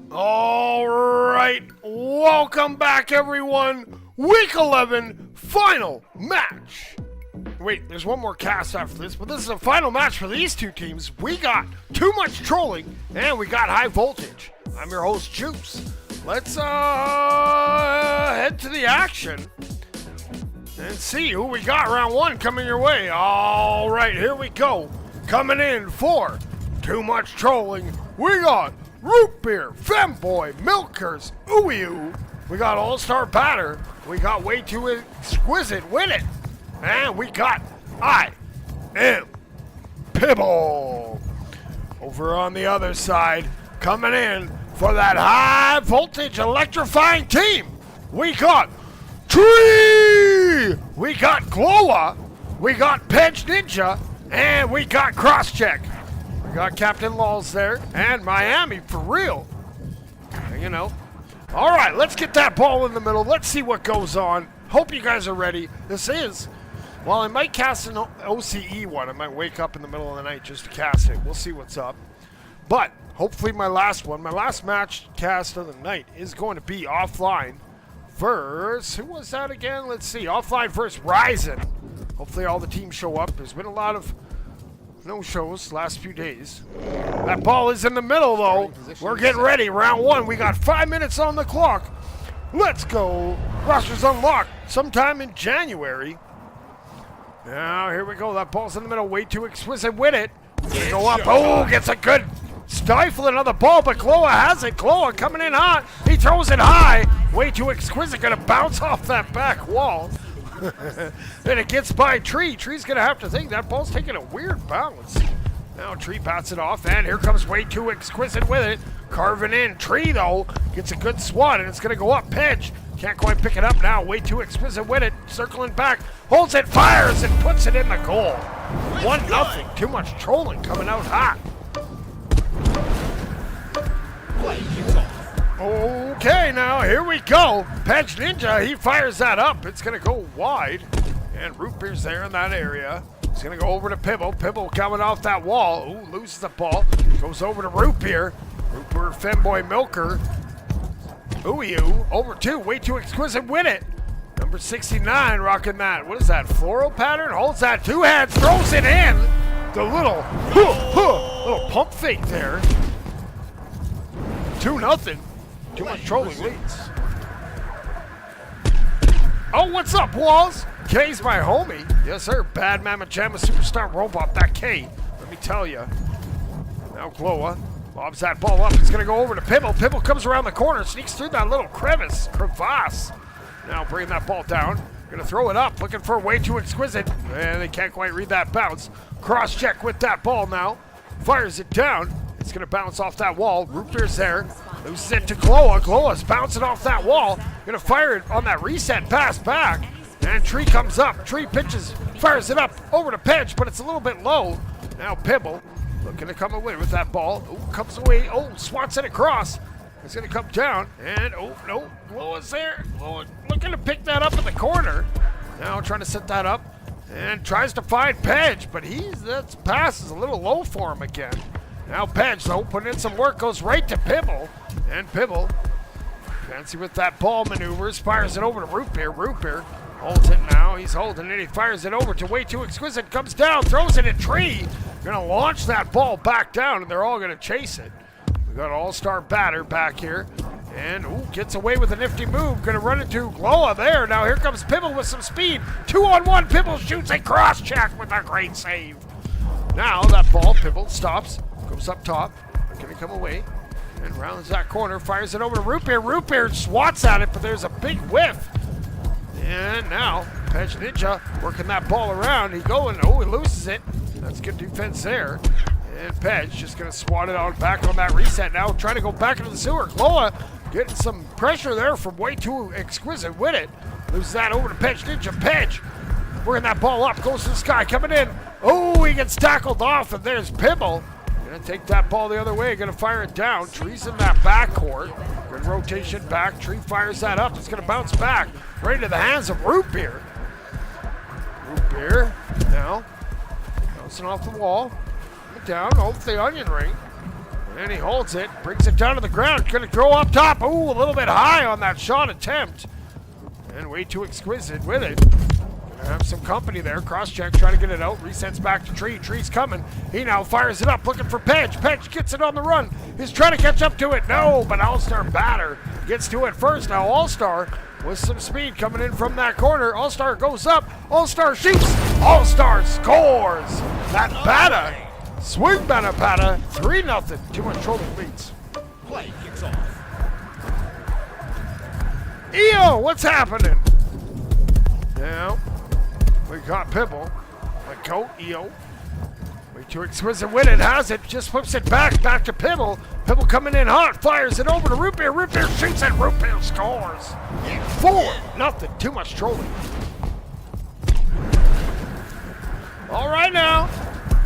All right, welcome back, everyone. Week 11, final match. Wait, there's one more cast after this, but this is a final match for these two teams. We got too much trolling, and we got high voltage. I'm your host, Juice. Let's head to the action and see who we got. Round one coming your way. All right, here we go. Coming in for too much trolling, we got Root Beer, Femboy, Milkers, Ooey-oo. We got All-Star Batter. We got Way Too Exquisite, Win It. And we got I Am Pibble. Over on the other side, coming in for that high voltage electrifying team, we got Tree. We got Glowa. We got Pedge Ninja. And we got Crosscheck. We got Captain Laws there. And Miami for real. You know. All right, let's get that ball in the middle. Let's see what goes on. Hope you guys are ready. This is, well, I might cast an OCE one. I might wake up in the middle of the night just to cast it. We'll see what's up. But hopefully my last match cast of the night is going to be offline versus, who was that again? Let's see, offline versus Ryzen. Hopefully all the teams show up. There's been a lot of no-shows last few days. That ball is in the middle, though. We're getting ready. Round one. We got 5 minutes on the clock. Let's go. Rosters unlocked sometime in January. Now, here we go. That ball's in the middle. Way Too Exquisite with it. Gonna go up. Oh, gets a good stifling of the ball, but Glowa has it. Glowa coming in hot. He throws it high. Way Too Exquisite. Gonna bounce off that back wall. Then it gets by Tree. Tree's going to have to think that ball's taking a weird bounce. Now Tree bats it off, and here comes Way Too Exquisite with it. Carving in. Tree, though, gets a good swat, and it's going to go up. Pedge can't quite pick it up now. Way Too Exquisite with it. Circling back. Holds it, fires, and puts it in the goal. 1-0. Too much trolling coming out hot. Okay, now here we go. Pedge Ninja, he fires that up. It's going to go wide. And Root Beer's there in that area. He's going to go over to Pibble. Pibble coming off that wall. Ooh, loses the ball. Goes over to Root Beer. Root Beer, Femboy, Milker. Ooey-oo. Over two. Way Too Exquisite. Win it. Number 69 rocking that. What is that? Floral pattern? Holds that. Two hands. Throws it in. The little pump fake there. 2-0. Too much trolling leads. Oh, what's up, Walls? K's my homie. Yes, sir. Bad Mama Jamma Superstar Robot. That K. Let me tell you. Now Glowa lobs that ball up. It's going to go over to Pibble. Pibble comes around the corner. Sneaks through that little crevasse. Now bringing that ball down. Going to throw it up. Looking for Way Too Exquisite. And they can't quite read that bounce. Cross-check with that ball now. Fires it down. It's going to bounce off that wall. Root Beer's there. Loses it to Glowa. Glowa's bouncing off that wall. Going to fire it on that reset pass back. And Tree comes up. Tree pitches, fires it up over to Pedge, but it's a little bit low. Now Pibble looking to come away with that ball. Oh, comes away. Oh, swats it across. It's going to come down. And, oh, no. Glowa's there. Glowa looking to pick that up in the corner. Now trying to set that up. And tries to find Pedge, but that pass is a little low for him again. Now Pedge, though, putting in some work, goes right to Pibble. And Pibble, fancy with that ball maneuvers, fires it over to Root Beer. Root Beer holds it now. He's holding it. He fires it over to Way Too Exquisite. Comes down, throws it at Tree. Going to launch that ball back down, and they're all going to chase it. We got All-Star Batter back here. And, ooh, gets away with a nifty move. Going to run into Glowa there. Now here comes Pibble with some speed. 2-on-1. Pibble shoots a cross-check with a great save. Now that ball, Pibble stops. Goes up top, going to come away, and rounds that corner, fires it over to Root Beer. Root Beer swats at it, but there's a big whiff. And now, Pedge Ninja working that ball around. He going, oh, he loses it. That's good defense there. And Pedge just going to swat it on back on that reset now, trying to go back into the sewer. Glowa getting some pressure there from Way Too Exquisite with it. Loses that over to Pedge Ninja. Pedge working that ball up, goes to the sky, coming in. Oh, he gets tackled off, and there's Pibble. Gonna take that ball the other way, gonna fire it down. Tree's in that backcourt. Good rotation back. Tree fires that up. It's gonna bounce back right into the hands of Root Beer. Root Beer now bouncing off the wall. Down, holds the onion ring. And he holds it, brings it down to the ground. Gonna go up top. Ooh, a little bit high on that shot attempt. And way too exquisite with it. Gonna have some company there. Cross check, trying to get it out. Resets back to Tree. Tree's coming. He now fires it up, looking for Pedge. Pedge gets it on the run. He's trying to catch up to it. No, but All-Star Batter gets to it first. Now All-Star with some speed coming in from that corner. All-Star goes up. All-Star shoots. All-Star scores. That Batter. Swing Batter Batter. 3-0. Too much trolling leads. Play kicks off. EO, what's happening? Now, we got Pibble. Let go, EO. Way too exquisite with it. Has it. Just flips it back to Pibble. Pibble coming in hot. Fires it over to Root Beer. Root Beer shoots it. Root Beer scores. 4-0. Too much trolling. All right now.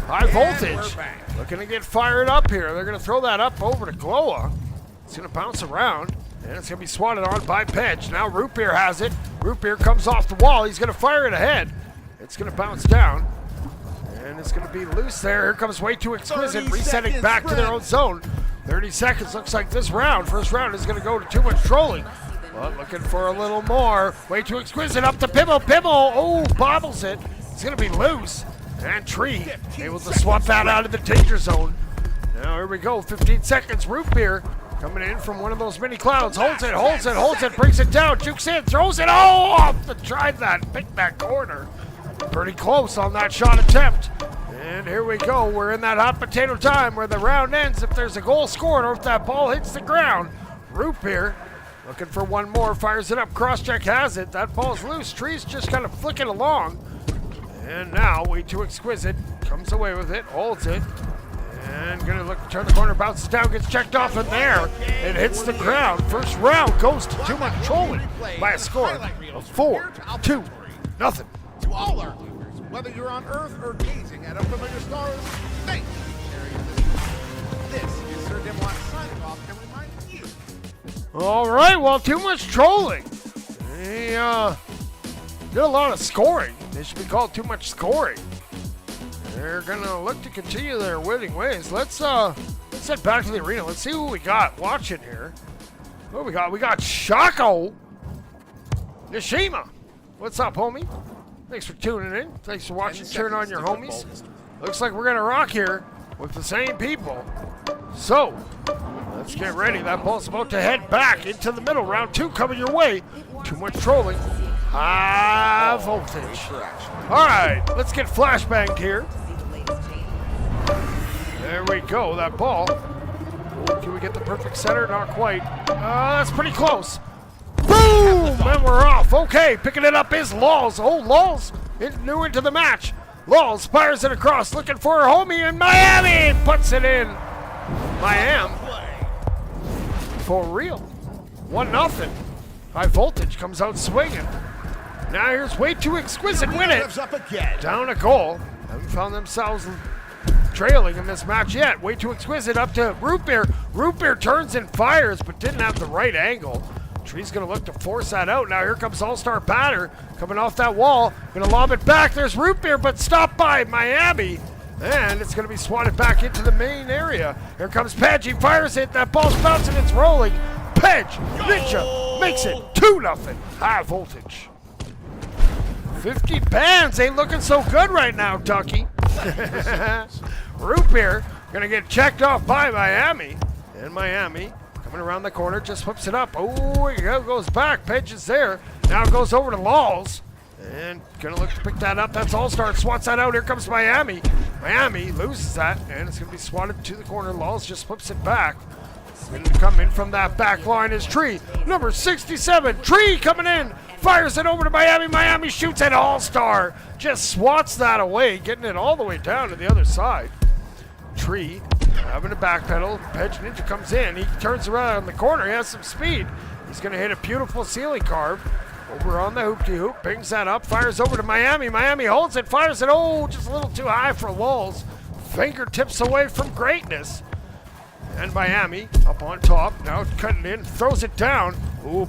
High voltage. Looking to get fired up here. They're going to throw that up over to Glowa. It's going to bounce around. And it's going to be swatted on by Pedge. Now Root Beer has it. Root Beer comes off the wall. He's going to fire it ahead. It's going to bounce down. And it's going to be loose there. Here comes Way Too Exquisite. Resetting back to their own zone. 30 seconds. Looks like this round, first round, is going to go to Too Much Trolling. But looking for a little more. Way Too Exquisite up to Pibble. Pibble. Oh, bobbles it. It's going to be loose. And Tree able to swap that out of the danger zone. Now here we go. 15 seconds. Root Beer coming in from one of those mini clouds. Holds it, brings it down, jukes in, throws it. Oh, off the tried that, picked that corner. Pretty close on that shot attempt. And here we go. We're in that hot potato time where the round ends if there's a goal scored or if that ball hits the ground. Root Beer looking for one more, fires it up, cross check has it. That ball's loose. Tree's just kind of flicking along. And now Way Too Exquisite comes away with it, holds it. And gonna look to turn the corner, bounces down, gets checked off, and there it hits the ground. First round goes to Too Much Trolling by a score of 4-0. To all our viewers, whether you're on Earth or gazing at unfamiliar stars, thank you for sharing this. This is Sir Dimwat signing off and reminding you. All right, well, Too Much Trolling. They did a lot of scoring. They should be called Too Much Scoring. They're gonna look to continue their winning ways. Let's head back to the arena. Let's see who we got watching here. What we got? We got Shako Nishima. What's up, homie? Thanks for tuning in. Thanks for watching. Turn on your homies. Looks like we're gonna rock here with the same people. So let's get ready. That ball's about to head back into the middle. Round 2 coming your way. Too Much Trolling. High voltage. All right, let's get flashbanged here. There we go, that ball. Can we get the perfect center? Not quite. That's pretty close. Boom! And we're off. Okay, picking it up is Laws. Oh, Laws new into the match. Laws fires it across, looking for her homie in Miami. Puts it in. Miami. For real. 1-0. High voltage comes out swinging. Now here's Way Too Exquisite win it. Down a goal. Haven't found themselves trailing in this match yet. Way Too Exquisite up to Root Beer. Root Beer turns and fires, but didn't have the right angle. Tree's going to look to force that out. Now here comes All-Star Batter coming off that wall. Going to lob it back. There's Root Beer, but stopped by Miami. And it's going to be swatted back into the main area. Here comes Pedge. He fires it. That ball's bouncing. It's rolling. Pedge, Ninja, makes it 2-0. High voltage. 50 bands ain't looking so good right now, Ducky. Root Beer gonna get checked off by Miami. And Miami coming around the corner, just flips it up. Oh, it goes back. Pedge is there. Now it goes over to Laws. And gonna look to pick that up. That's All-Star. Swats that out. Here comes Miami. Miami loses that. And it's gonna be swatted to the corner. Laws just flips it back. Going to come in from that back line is Tree. Number 67. Tree coming in. Fires it over to Miami. Miami shoots at All-Star. Just swats that away, getting it all the way down to the other side. Tree having a backpedal. Pedge Ninja comes in. He turns around the corner. He has some speed. He's going to hit a beautiful ceiling carve over on the hoop-de-hoop. Pings that up. Fires over to Miami. Miami holds it. Fires it. Oh, just a little too high for Lulz. Fingertips away from greatness. And Miami up on top. Now cutting in. Throws it down. Ooh,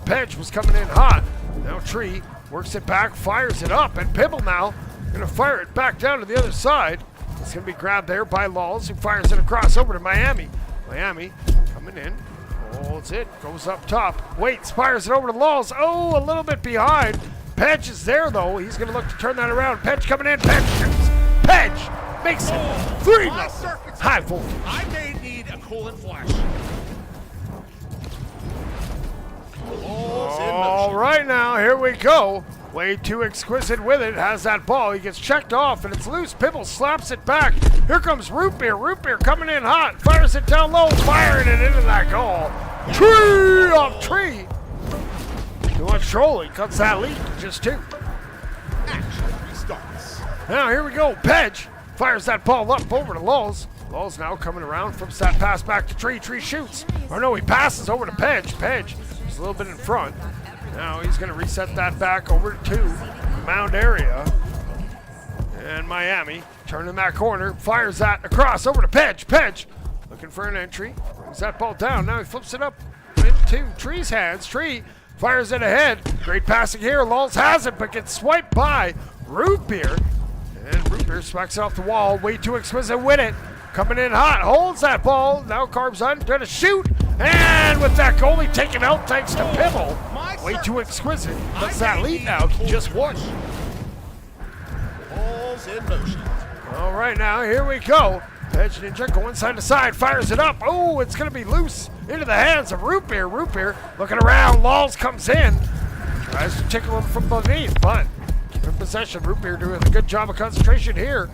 Pedge was coming in hot. Now Tree works it back, fires it up, and Pibble now gonna fire it back down to the other side. It's going to be grabbed there by Laws, who fires it across over to Miami. Miami coming in. Holds it. Goes up top. Waits. Fires it over to Laws. Oh, a little bit behind. Pedge is there, though. He's going to look to turn that around. Pedge coming in. Pedge shoots. Pedge makes it 3-0. High voltage. I may need a coolant flash. All right, now, here we go. Way too exquisite with it. Has that ball. He gets checked off, and it's loose. Pibble slaps it back. Here comes Root Beer. Root Beer coming in hot. Fires it down low. Firing it into that goal. Tree off tree. Too much trolling. Cuts that lead to just 2. Action restarts. Now, here we go. Pedge fires that ball up over to Lulz. Lulz now coming around. Flips that pass back to Tree. Tree shoots. Or no, he passes over to Pedge. Pedge is a little bit in front. Now he's going to reset that back over to Mound area. And Miami turning that corner, fires that across over to Pedge. Pedge looking for an entry, brings that ball down. Now he flips it up into Tree's hands. Tree fires it ahead. Great passing here. Lulz has it, but gets swiped by Root Beer. And Root Beer smacks it off the wall. Way too exquisite with it. Coming in hot, holds that ball. Now Carbs on, trying to shoot. And with that goalie taken out thanks to Pibble. Way too exquisite. Puts that lead now to just 1. Balls in motion. All right, now here we go. Pedge Ninja going side to side, fires it up. Oh, it's going to be loose into the hands of Root Beer. Root Beer looking around. Lulz comes in. Tries to tickle him from beneath, but keeping possession. Root Beer doing a good job of concentration here.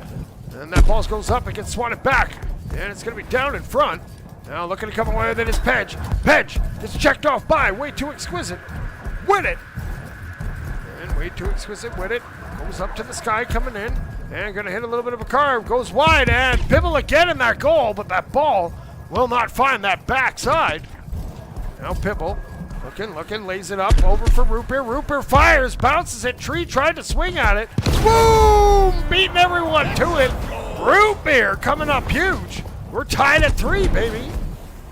And that ball goes up and gets swatted back. And it's going to be down in front. Now looking to come away with it is Pedge. Pedge gets checked off by Way Too Exquisite. Win it. And Way Too Exquisite with it. Goes up to the sky coming in. And going to hit a little bit of a carve. Goes wide and Pibble again in that goal. But that ball will not find that backside. Now Pibble looking, lays it up over for Root Beer. Root Beer fires, bounces it. Tree tried to swing at it. Boom! Beating everyone to it. Root Beer coming up huge. We're tied at 3, baby.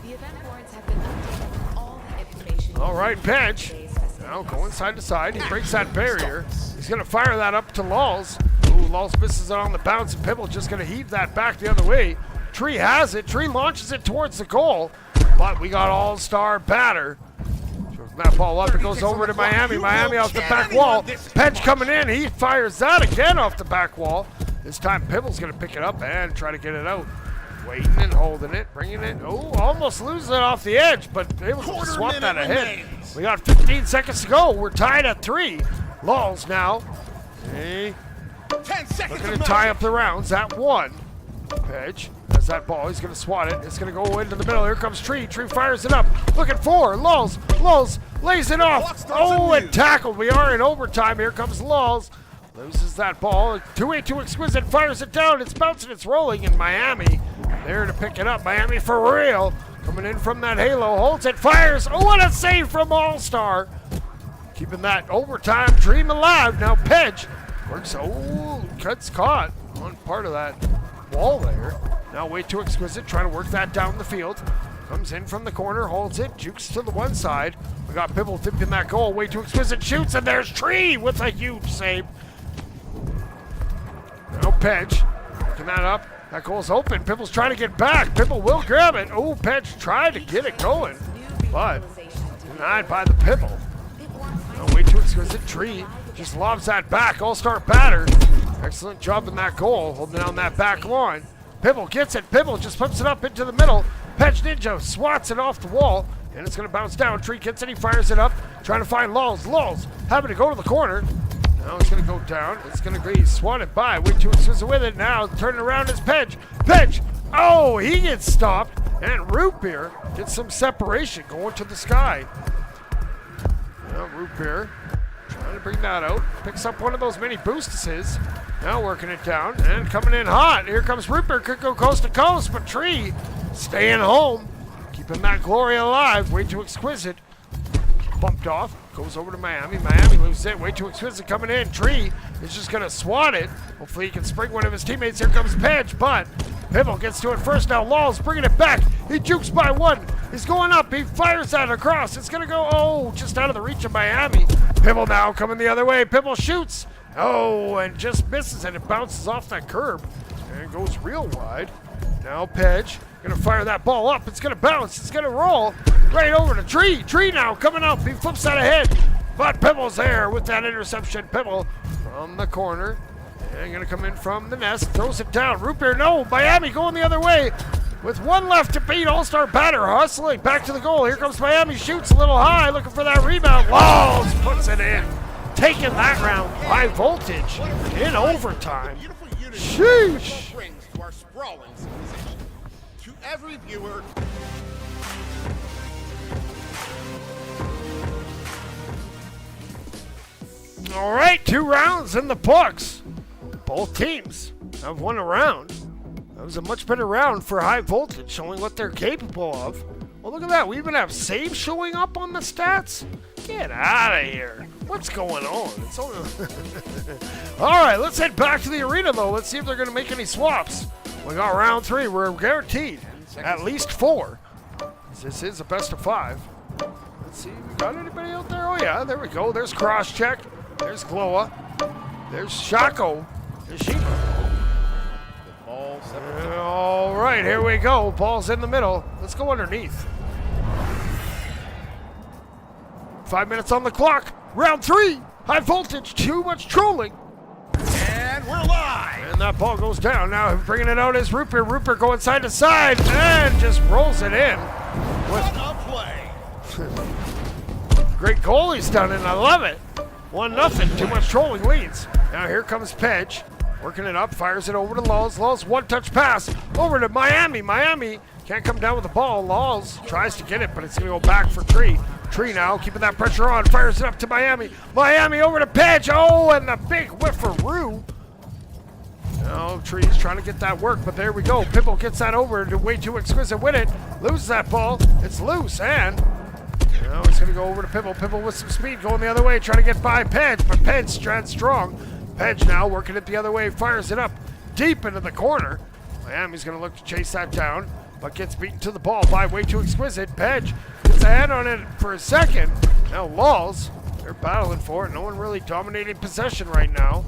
The event boards have been updated. All the information. All right, Pedge. Now going side to side. He breaks that barrier. He's going to fire that up to Lulz. Ooh, Lulz misses it on the bounce, and Pibble just going to heave that back the other way. Tree has it. Tree launches it towards the goal, but we got all-star batter. That ball up, it goes over to Miami. Miami off the back wall. Pedge coming in. He fires that again off the back wall. This time Pibble's going to pick it up and try to get it out. Waiting and holding it, bringing it. Oh, almost loses it off the edge, but able to swap that ahead. We got 15 seconds to go. We're tied at 3. Lulz now. Hey. 10 seconds. Looking to tie up the rounds at 1. Pedge has that ball. He's going to swat it. It's going to go into the middle. Here comes Tree. Tree fires it up. Looking for Lulz. Lulz lays it off. Oh, and tackled. We are in overtime. Here comes Lulz. Loses that ball. Way Too Exquisite fires it down. It's bouncing. It's rolling. And Miami there to pick it up. Miami for real. Coming in from that halo. Holds it. Fires. Oh, what a save from All-Star. Keeping that overtime dream alive. Now Pedge works. Oh, cuts caught on part of that wall there. Now Way Too Exquisite trying to work that down the field. Comes in from the corner, holds it, jukes to the one side. We got Pibble tipping that goal. Way Too Exquisite shoots, and there's Tree with a huge save. Now Pedge picking that up. That goal's open. Pibble's trying to get back. Pibble will grab it. Oh, Pedge tried to get it going, but denied by the Pibble. Now Way Too Exquisite. Tree just lobs that back. All-star batter. Excellent job in that goal, holding down that back line. Pibble gets it. Pibble just flips it up into the middle. Pedge Ninja swats it off the wall, and it's going to bounce down. Tree gets it. He fires it up, trying to find Lulz. Lulz having to go to the corner. Now it's going to go down. It's going to be swatted by. Way Too Exquisite with it. Now turning around is Pedge. Pedge. Oh, he gets stopped, and Root Beer gets some separation going to the sky. Now Root Beer trying to bring that out. Picks up one of those mini boostuses. Now working it down and coming in hot. Here comes Root Beer. Could go coast to coast, but Tree staying home. Keeping that glory alive. Way Too Exquisite. Bumped off. Goes over to Miami. Miami loses it. Way Too Exquisite coming in. Tree is just going to swat it. Hopefully he can spring one of his teammates. Here comes Pedge, but Pibble gets to it first. Now Lulz bringing it back. He jukes by 1. He's going up. He fires that across. It's going to go, oh, just out of the reach of Miami. Pibble now coming the other way. Pibble shoots. Oh, and just misses it. It bounces off that curb. And it goes real wide. Now Pedge gonna fire that ball up. It's gonna bounce. It's gonna roll right over to Tree. Tree now coming up. He flips that ahead. But Pibble's there with that interception. Pibble from the corner. And gonna come in from the nest. Throws it down. Root Beer, no. Miami going the other way. With one left to beat, all-star batter hustling back to the goal. Here comes Miami. Shoots a little high. Looking for that rebound. Laws puts it in. Taking that round. High voltage in overtime. Sheesh. Brings to our sprawling civilization. To every viewer. All right, 2 rounds in the books. Both teams have won a round. That was a much better round for high voltage, showing what they're capable of. Well, look at that. We even have saves showing up on the stats. Get out of here. What's going on? It's only... All right, let's head back to the arena, though. Let's see if they're going to make any swaps. We got round 3. We're guaranteed at least 4. This is a best of 5. Let's see. We got anybody out there? Oh, yeah. There we go. There's Crosscheck. There's Gloa. There's Shako. There's Shima. Ball All right, here we go. Ball's in the middle. Let's go underneath. 5 minutes on the clock. Round 3. High voltage. Too much trolling. And we're live. And that ball goes down. Now bringing it out is Rupert. Rupert going side to side and just rolls it in. What a play. Great goal he's done, and I love it. 1-0. Too much trolling leads. Now here comes Pedge. Working it up. Fires it over to Laws. Laws one-touch pass over to Miami. Miami can't come down with the ball. Laws tries to get it, but it's going to go back for Tree. Tree now keeping that pressure on. Fires it up to Miami. Miami over to Pedge. Oh, and the big whiffaroo. Now Tree's trying to get that work, but there we go. Pibble gets that over to Way Too Exquisite. Win it. Loses that ball. It's loose, and now it's going to go over to Pibble. Pibble with some speed going the other way, trying to get by Pedge, but Pedge stands strong. Pedge now working it the other way, fires it up deep into the corner. Miami's going to look to chase that down, but gets beaten to the ball by Way Too Exquisite. Pedge gets a hand on it for a second. Now Laws, they're battling for it. No one really dominating possession right now.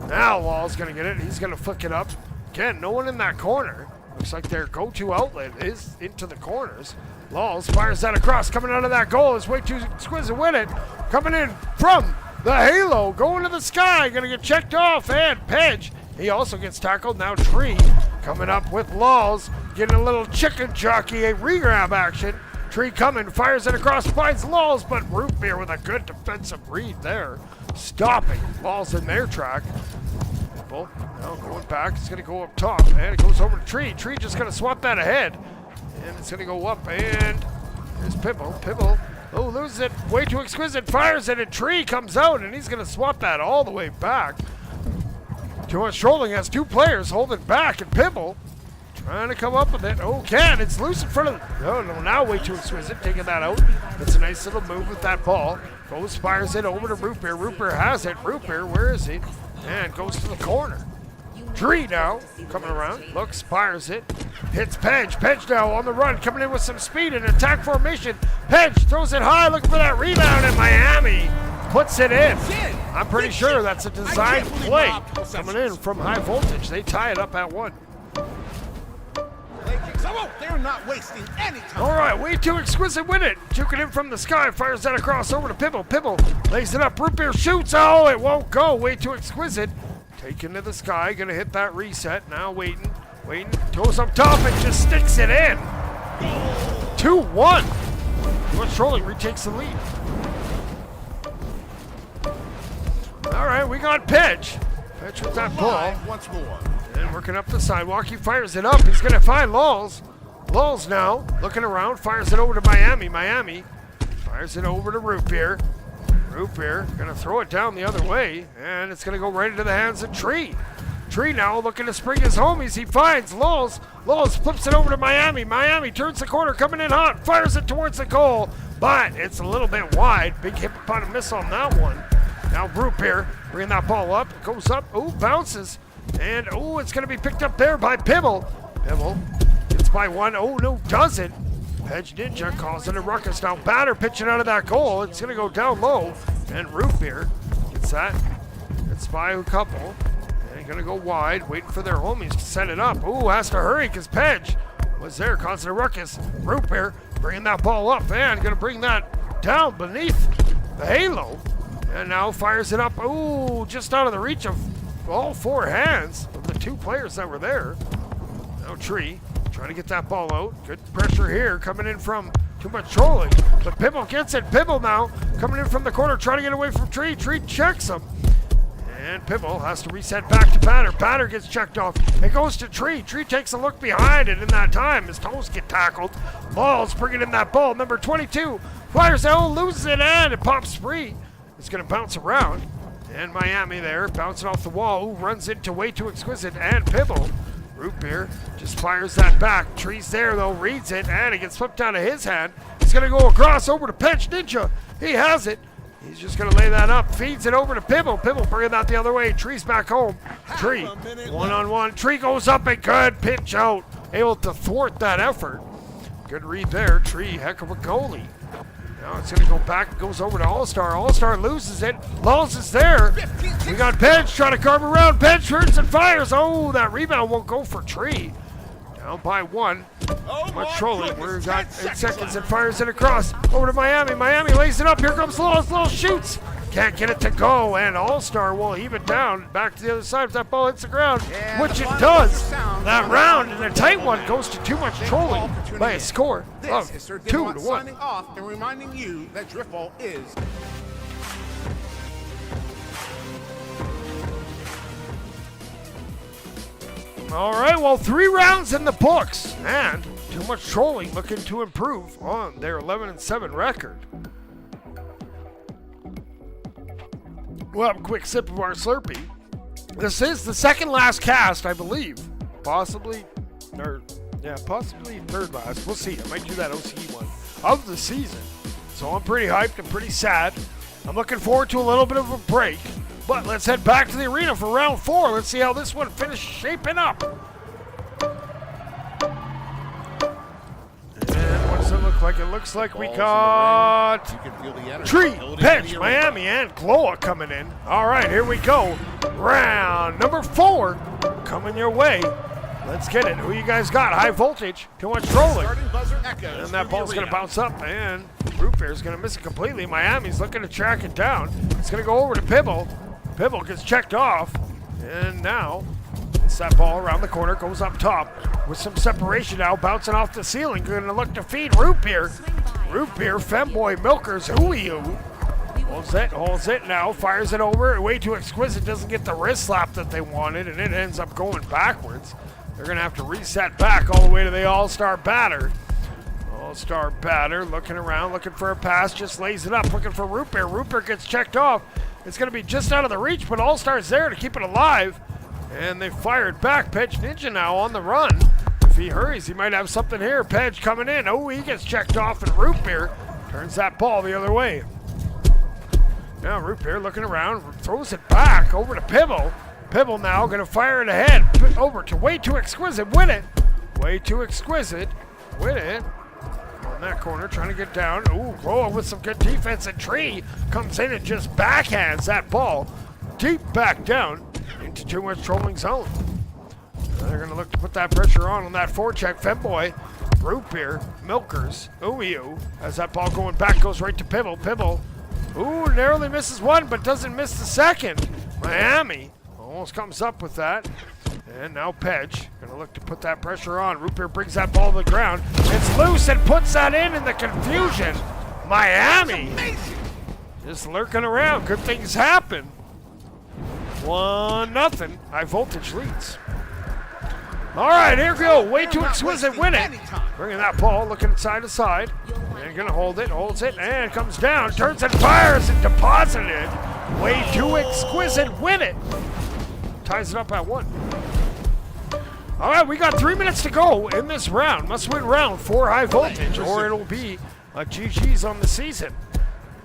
Now Law's going to get it. He's going to flick it up. Again, no one in that corner. Looks like their go-to outlet is into the corners. Laws fires that across. Coming out of that goal is Way Too Exquisite. Win it. Coming in from the halo. Going to the sky. Going to get checked off. And Pedge, he also gets tackled. Now Tree coming up with Laws. Getting a little chicken jockey, a regrab action. Tree coming. Fires it across. Finds Laws. But Root Beer with a good defensive read there. Stopping Laws in their track. Now going back, it's going to go up top, and it goes over to Tree. Tree just going to swap that ahead, and it's going to go up, and there's Pibble. Pibble, oh, loses it. Way Too Exquisite, fires it, and Tree comes out, and he's going to swap that all the way back. Too much trolling has 2 players holding back, and Pibble trying to come up with it. Oh, can. It's loose in front of the... Oh, no, now Way Too Exquisite, taking that out. It's a nice little move with that ball. Goes, fires it over to Root Beer. Root Beer has it. Root Beer, where is he? And goes to the corner. Tree now coming around. Looks, fires it. Hits Pedge. Pedge now on the run. Coming in with some speed in attack formation. Pedge throws it high. Looking for that rebound. And Miami puts it in. I'm pretty sure that's a design play coming in from high voltage. They tie it up at 1. They're not wasting any time. All right, Way Too Exquisite win it. Juking in from the sky, fires that across over to Pibble. Pibble lays it up. Root Beer shoots. Oh, it won't go. Way Too Exquisite. Taken to the sky. Going to hit that reset. Now waiting. Goes up top and just sticks it in. 2-1. What's trolling retakes the lead. All right, we got Pedge. Pedge with that ball. Once more. And working up the sidewalk, he fires it up. He's going to find Laws. Laws now looking around, fires it over to Miami. Miami fires it over to Root Beer. Root Beer going to throw it down the other way, and it's going to go right into the hands of Tree. Tree now looking to spring his homies. He finds Laws. Laws flips it over to Miami. Miami turns the corner, coming in hot, fires it towards the goal, but it's a little bit wide. Big hit upon a miss on that one. Now Root Beer bringing that ball up. It goes up. Oh, bounces. And, oh, it's going to be picked up there by Pibble. Pibble gets by 1. Oh, no, doesn't. Pedge Ninja causing a ruckus. Now Batter pitching out of that goal. It's going to go down low. And Root Beer gets that. Gets by a couple. And gonna go wide, waiting for their homies to set it up. Ooh, has to hurry because Pedge was there, causing a ruckus. Root Beer bringing that ball up and gonna bring that down beneath the halo. And now fires it up. Ooh, just out of the reach of all four hands of the two players that were there. Now Tree trying to get that ball out. Good pressure here coming in from too much trolling. But Pibble gets it. Pibble now coming in from the corner trying to get away from Tree. Tree checks him. And Pibble has to reset back to Batter. Batter gets checked off. It goes to Tree. Tree takes a look behind it in that time. His toes get tackled. Ball's bringing in that ball. Number 22 fires out, loses it, and it pops free. It's going to bounce around. And Miami there, bouncing off the wall. Ooh, runs into Way Too Exquisite and Pibble. Root Beer just fires that back. Tree's there though, reads it, and it gets flipped out of his hand. He's going to go across over to Pinch Ninja. He has it. He's just going to lay that up. Feeds it over to Pibble. Pibble bringing that the other way. Tree's back home. Tree, one-on-one. Tree goes up and good. Pinch out. Able to thwart that effort. Good read there. Tree, heck of a goalie. Now it's going to go back, goes over to All-Star. All-Star loses it. Lulz is there. We got Bench trying to carve around. Bench hurts and fires. Oh, that rebound won't go for Tree. Down by one. Much trolling. We've got 8 seconds and fires it across. Over to Miami. Miami lays it up. Here comes Lulz. Lulz shoots. Can't get it to go. And All-Star will heave it down. Back to the other side if that ball hits the ground. Which it does. That round and a tight one goes to too much trolling by a score of 2-1. Signing off and reminding you that Driftball is. All right, well, 3 rounds in the books, and too much trolling looking to improve on their 11-7 record. We'll have a quick sip of our Slurpee. This is the second last cast, I believe. Possibly third last. We'll see. I might do that OCE one of the season. So I'm pretty hyped and pretty sad. I'm looking forward to a little bit of a break. But let's head back to the arena for round 4. Let's see how this one finishes shaping up. And what does it look like? It looks like we got Tree, Pinch, Miami, and Gloa coming in. All right, here we go. Round number 4 coming your way. Let's get it. Who you guys got? High voltage. Too much trolling. And that ball's going to bounce up, and Root Beer's going to miss it completely. Miami's looking to track it down. It's going to go over to Pibble. Pibble gets checked off, and now it's that ball around the corner, goes up top with some separation now, bouncing off the ceiling. Going to look to feed Root Beer. Root Beer, Femboy, Milkers, Hooey-oo. Holds it now, fires it over. Way Too Exquisite doesn't get the wrist slap that they wanted, and it ends up going backwards. They're going to have to reset back all the way to the All-Star Batter. All-Star Batter looking around, looking for a pass, just lays it up, looking for Root Beer. Root Beer gets checked off. It's going to be just out of the reach, but All-Star's there to keep it alive. And they fired back. Pedge Ninja now on the run. If he hurries, he might have something here. Pedge coming in. Oh, he gets checked off, and Root Beer turns that ball the other way. Now Root Beer looking around, throws it back over to Pibble. Pibble now going to fire it ahead. Over to Way Too Exquisite. Win it. Way Too Exquisite. Win it. On that corner, trying to get down. Ooh, Gloa with some good defense. And Tree comes in and just backhands that ball deep back down into too much trolling zone. They're going to look to put that pressure on that forecheck. Femboy, Root Beer, Milkers, Ooey-oo. As that ball going back goes right to Pibble. Pibble, ooh, narrowly misses one, but doesn't miss the second. Miami almost comes up with that. And now Pedge going to look to put that pressure on. Root Beer brings that ball to the ground. It's loose and puts that in the confusion. Miami just lurking around. Good things happen. 1-0. High voltage leads. All right, here we go. Way Too Exquisite. Win it. Bringing that ball, looking side to side. And going to hold it, holds it, and comes down. Turns and fires and deposited. Way Too Exquisite. Win it. Ties it up at 1. All right, we got 3 minutes to go in this round. Must win round 4 high voltage, or it'll be a GG's on the season.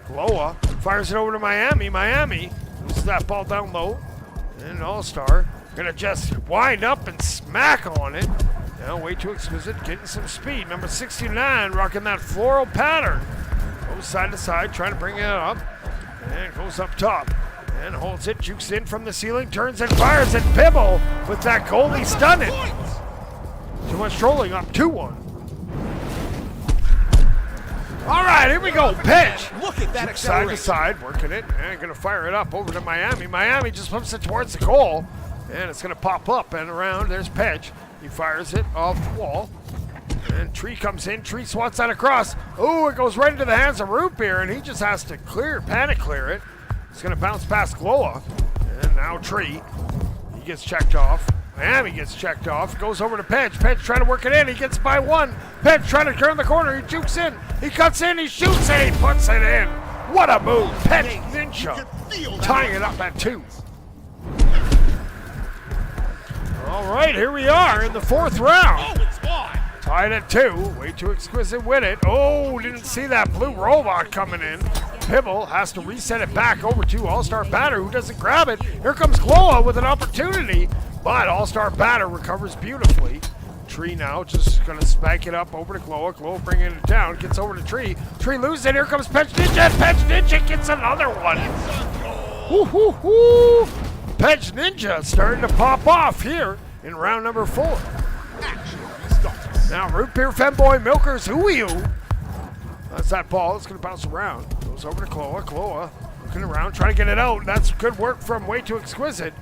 Gloa fires it over to Miami. Miami loses that ball down low. And All-Star gonna just wind up and smack on it. Now Way Too Exquisite, getting some speed. Number 69 rocking that floral pattern. Goes side to side, trying to bring it up. And goes up top. And holds it, jukes in from the ceiling, turns and fires at Pibble with that goalie stunning. Too much trolling up 2-1. All right, here we go. Pitch. Look at that Side to acceleration. side, working it, and gonna fire it up over to Miami. Miami just flips it towards the goal, and it's gonna pop up and around. There's Pitch. He fires it off the wall, and Tree comes in. Tree swats that across. Oh, it goes right into the hands of Root Beer, and he just has to panic clear it. It's gonna bounce past Gloa, and now Tree. He gets checked off. Miami gets checked off. Goes over to Pitch. Pitch trying to work it in. He gets by one. Pitch trying to turn the corner. He jukes in. He cuts in. He shoots and he puts it in. What a move. Pitch Ninja tying it up at 2. All right, here we are in the 4th round. Oh, it's gone. Tied at 2. Way too exquisite with it. Oh, didn't see that blue robot coming in. Pibble has to reset it back over to All-Star Batter, who doesn't grab it. Here comes Gloa with an opportunity, but All-Star Batter recovers beautifully. Tree now just going to spank it up over to Gloa. Gloa bringing it down, gets over to Tree. Tree loses it. Here comes Pitch Ninja. Pitch Ninja gets another one. Woo, woo, woo. Pitch Ninja starting to pop off here in round number 4. Action restarts. Now, Root Beer Femboy Milkers Hooey-oo. That's that ball. It's going to bounce around. Goes over to Gloa. Gloa looking around, trying to get it out. That's good work from Way Too Exquisite.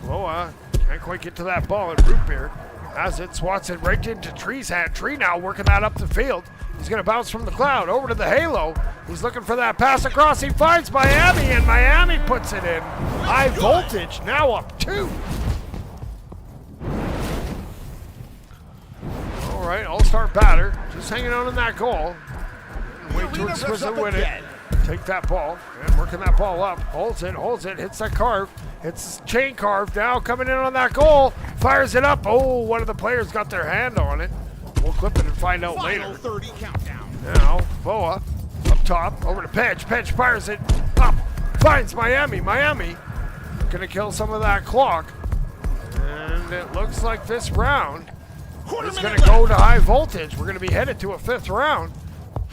Gloa can't quite get to that ball, and Root Beer has it, swats it right into Tree's hand. Tree now working that up the field. He's going to bounce from the cloud over to the halo. He's looking for that pass across. He finds Miami, and Miami puts it in. High Voltage now up 2. All right, All-Star Batter just hanging on in that goal. Way Too Exquisite with it. Take that ball and working that ball up. Holds it, hits that carve. Hits chain carve now coming in on that goal. Fires it up. Oh, one of the players got their hand on it. We'll clip it and find out Final later. 30 countdown. Now, Boa up top, over to Pitch. Pitch fires it up. Finds Miami. Miami gonna kill some of that clock. And it looks like this round is gonna go to High Voltage. We're gonna be headed to a 5th round.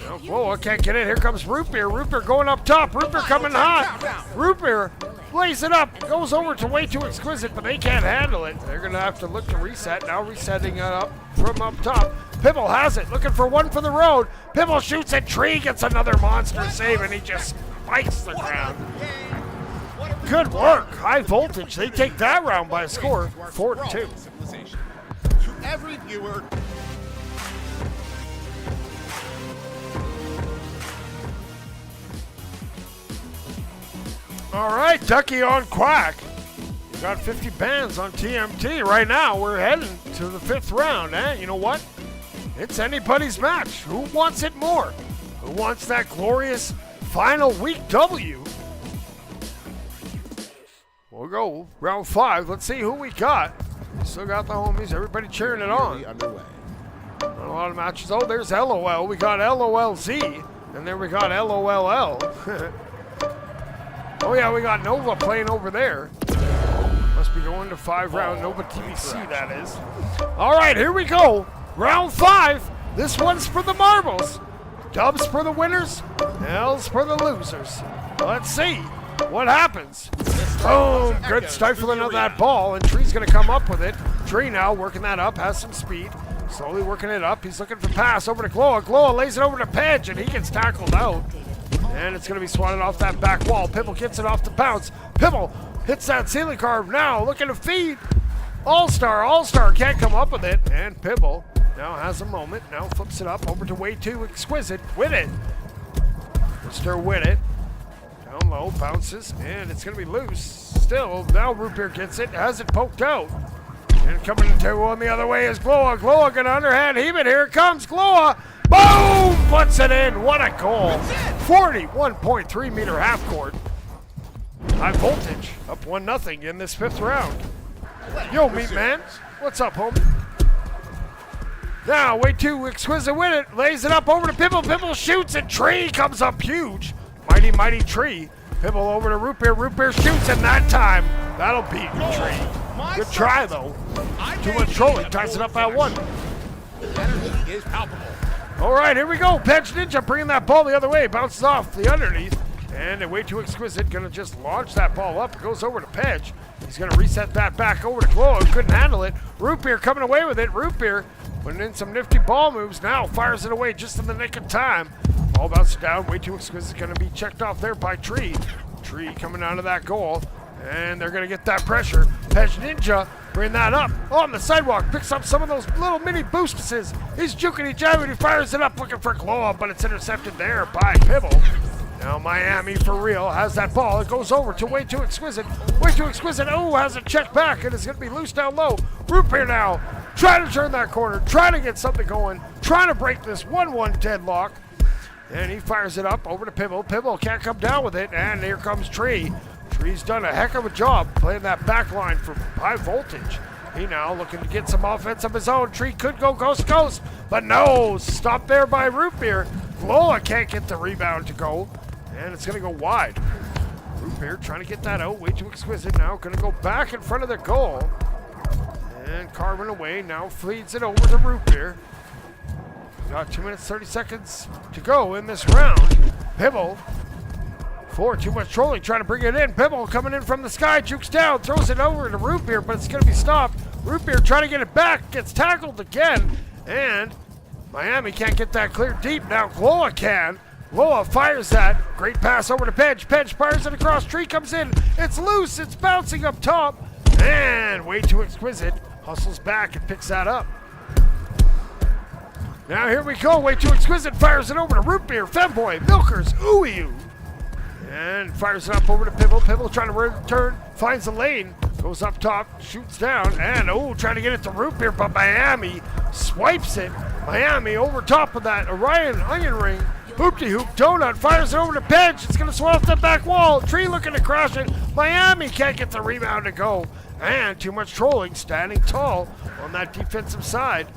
Now, Boa can't get in. Here comes Root Beer. Root Beer going up top. Root Beer coming hot. Root Beer lays it up. Goes over to Way Too Exquisite, but they can't handle it. They're going to have to look to reset. Now resetting it up from up top. Pibble has it. Looking for one for the road. Pibble shoots at Tree. Gets another monster save, and he just spikes the ground. Good work. High Voltage. They take that round by a score 4-2. To every viewer, All right, Ducky on Quack. We got 50 bands on TMT. Right now, we're heading to the 5th round. You know what? It's anybody's match. Who wants it more? Who wants that glorious final week W? We'll go round 5. Let's see who we got. Still got the homies. Everybody cheering it on. underway. Not a lot of matches. Oh, there's LOL. We got LOLZ. And then we got LOLL. Oh yeah, we got Nova playing over there. Must be going to 5 round Nova TBC, that is. All right, here we go. Round 5. This one's for the marbles. Dubs for the winners, L's for the losers. Let's see what happens. Boom, good stifling of that ball, and Tree's gonna come up with it. Tree now working that up, has some speed. Slowly working it up. He's looking for pass over to Gloa. Gloa lays it over to Pedge, and he gets tackled out. And it's going to be swatted off that back wall. Pibble gets it off the bounce. Pibble hits that ceiling carve now, looking to feed. All-Star can't come up with it. And Pibble now has a moment. Now flips it up over to Way Too Exquisite with it. Mr. with it. Down low, bounces, and it's going to be loose. Still, now Root Beer gets it, has it poked out. And coming into one the other way is Gloa. Gloa going to underhand heave it. Here it comes, Gloa. Boom! Puts it in. What a goal. 41.3 meter half court. High Voltage up 1-0 in this 5th round. Yo, meat man. What's up, homie? Now, Way Too Exquisite with it. Lays it up over to Pibble. Pibble shoots and Tree comes up huge. Mighty, mighty Tree. Pibble over to Root Beer. Root Beer shoots, and that time, that'll beat Tree. Good try, though. Too much trolling. Ties it up at 1. Energy is palpable. All right, here we go. Pitch Ninja bringing that ball the other way. Bounces off the underneath. And way too exquisite, gonna just launch that ball up. It goes over to Pedge. He's gonna reset that back over to Glow. Couldn't handle it. Root Beer coming away with it. Root Beer putting in some nifty ball moves now. Fires it away just in the nick of time. Ball bounces down. Way too exquisite, gonna be checked off there by Tree. Tree coming out of that goal. And they're gonna get that pressure. Pedge Ninja bring that up on the sidewalk. Picks up some of those little mini boostuses. He's juking, he jabbing, he fires it up looking for Glow Up, but it's intercepted there by Pibble. Now Miami for real has that ball. It goes over to Way Too Exquisite. Way Too Exquisite, oh, has it checked back and it's going to be loose down low. Root Beer now trying to turn that corner, trying to get something going, trying to break this 1-1 deadlock. And he fires it up over to Pibble. Pibble can't come down with it, and here comes Tree. Tree's done a heck of a job playing that back line for high voltage. He now looking to get some offense of his own. Tree could go coast, but no, stopped there by Root Beer. Glowa can't get the rebound to go. And it's going to go wide. Root Beer trying to get that out. Way Too Exquisite now. Going to go back in front of the goal. And carving away. Now feeds it over to Root Beer. Got 2 minutes, 30 seconds to go in this round. Pibble. For too much trolling. Trying to bring it in. Pibble coming in from the sky. Jukes down. Throws it over to Root Beer. But it's going to be stopped. Root Beer trying to get it back. Gets tackled again. And Miami can't get that clear deep. Now Glowa can. Glowa fires that. Great pass over to Pedge. Pedge fires it across. Tree comes in. It's loose. It's bouncing up top. And Way Too Exquisite hustles back and picks that up. Now here we go. Way Too Exquisite fires it over to Root Beer, Femboy, Milkers, Ooh-Ew. And fires it up over to Pibble. Pibble trying to return. Finds the lane. Goes up top. Shoots down. And trying to get it to Root Beer. But Miami swipes it. Miami over top of that Orion onion ring. Hoop-de-hoop donut fires it over to Pedge. It's going to swat off the back wall. Tree looking to crash it. Miami can't get the rebound to go. And too much trolling, standing tall on that defensive side.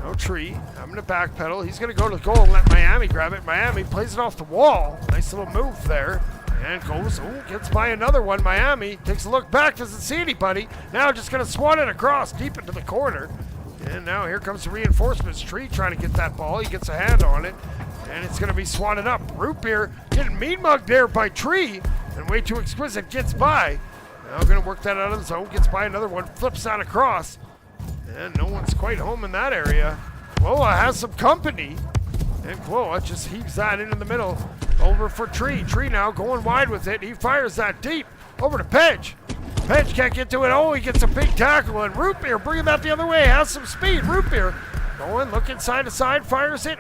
No Tree having to backpedal. He's going to go to the goal and let Miami grab it. Miami plays it off the wall. Nice little move there. And goes, gets by another one. Miami takes a look back, doesn't see anybody. Now just going to swat it across deep into the corner. And now here comes the reinforcements. Tree trying to get that ball. He gets a hand on it. And it's going to be swatted up. Root Beer getting mean mugged there by Tree. And Way Too Exquisite gets by. Now going to work that out of the zone. Gets by another one. Flips that across. And no one's quite home in that area. Glowa has some company. And Glowa just heaves that into the middle. Over for Tree. Tree now going wide with it. He fires that deep. Over to Pedge. Pedge can't get to it. He gets a big tackle. And Root Beer bringing that the other way. Has some speed. Root Beer going, looking side to side. Fires it.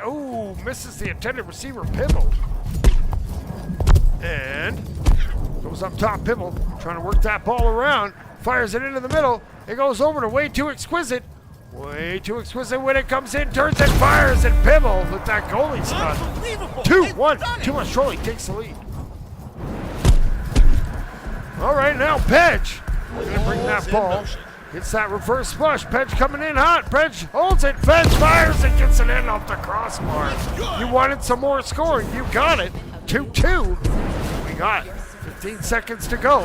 Misses the intended receiver, Pibble. And goes up top, Pibble. Trying to work that ball around. Fires it into the middle. It goes over to Way Too Exquisite. Way Too Exquisite when it comes in. Turns and fires. And Pibble with that goalie stun. 2-1. Too much trolling takes the lead. All right, now Pedge. Gonna bring that ball. Gets that reverse flush. Pedge coming in hot. Pedge holds it. Pedge fires and gets it in off the crossbar. You wanted some more scoring. You got it. 2-2. We got 15 seconds to go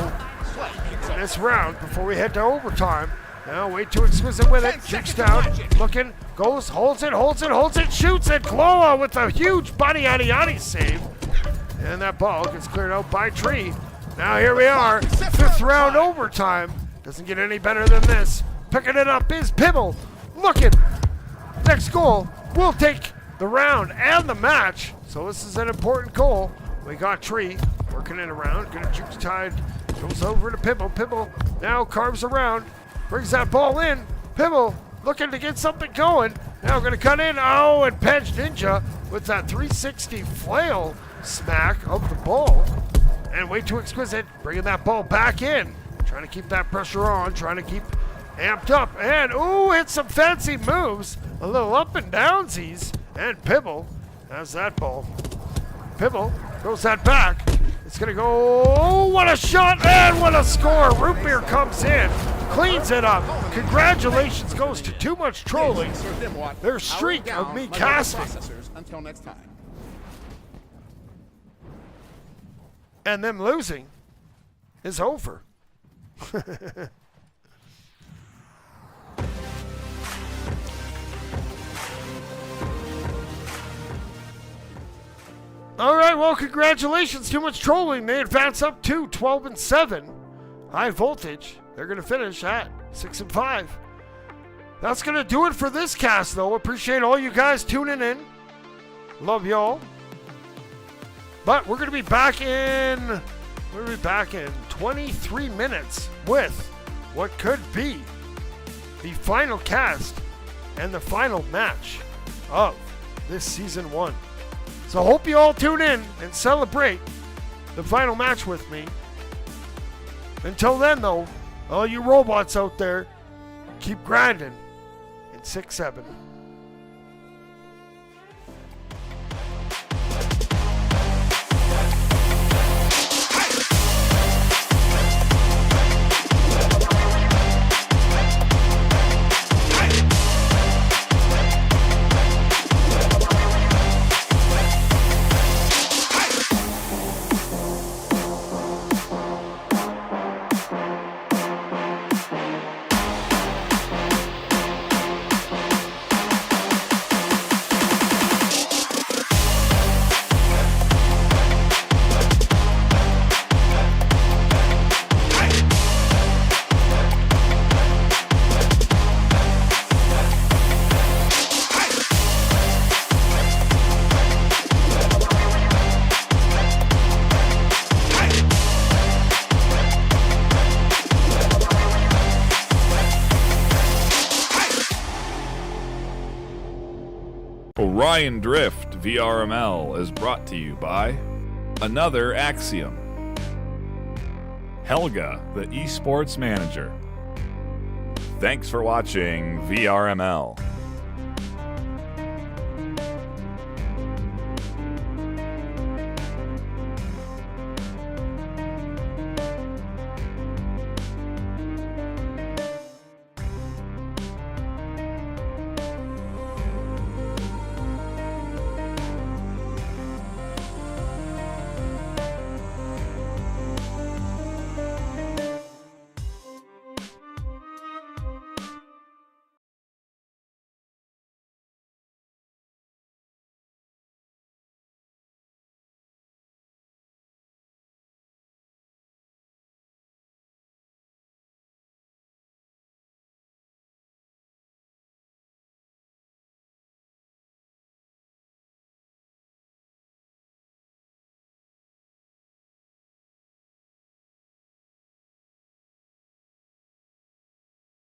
in this round before we head to overtime. Now Way Too Exquisite with it. Jukes down. Looking. Goes. Holds it. Shoots it. Glowa with a huge body yaddy save. And that ball gets cleared out by Tree. Now here we are, 5th round overtime. Doesn't get any better than this. Picking it up is Pibble. Looking. Next goal will take the round and the match. So this is an important goal. We got Tree working it around. Gonna juke tide. Goes over to Pibble. Pibble now carves around. Brings that ball in. Pibble looking to get something going. Now gonna cut in. And Pedge Ninja with that 360 flail smack of the ball. And Way Too Exquisite, bringing that ball back in. Trying to keep that pressure on, trying to keep amped up. And, hits some fancy moves. A little up and downsies. And Pibble has that ball. Pibble throws that back. It's going to go, what a shot, and what a score. Root Beer comes in, cleans it up. Congratulations goes to Too Much Trolling. Their streak of me casting. Until next time. And them losing is over. All right, well, congratulations. Too much trolling. They advance up to 12-7. High voltage. They're going to finish at 6-5. That's going to do it for this cast, though. Appreciate all you guys tuning in. Love y'all. But we're going to be back in 23 minutes with what could be the final cast and the final match of this season 1. So hope you all tune in and celebrate the final match with me. Until then, though, all you robots out there, keep grinding in 6-7. Orion Drift VRML is brought to you by Another Axiom, Helga, the esports manager. Thanks for watching VRML.